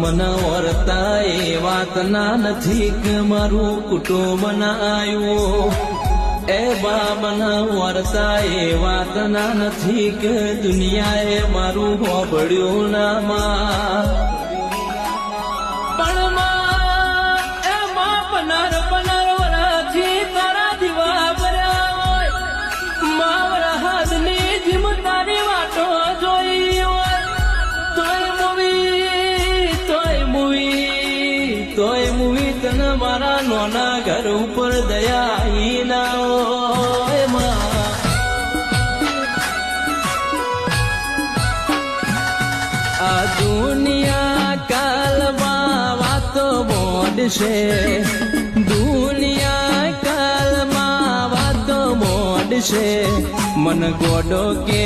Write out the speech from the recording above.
મન વર્તા એ વાતના નથી કે મારું કુટુંબ ના આવ્યું. એ બાબન વર્તા એ વાતના નથી કે દુનિયાએ મારું હોબળ્યું ના માં. પણ એ માં પનાર વરાથી તારા દીવા ભર્યા હોય. મારા હાથની જીમ તારી વાતો જોઈ હોય. તોય મુવી તને મારા નોના ઘર ઉપર દયા ના હોય માં. આ દુનિયા કાલમાં વાતો મોડશે. દુનિયા કાલમાં વાતો મોડશે. મન ગોડો કે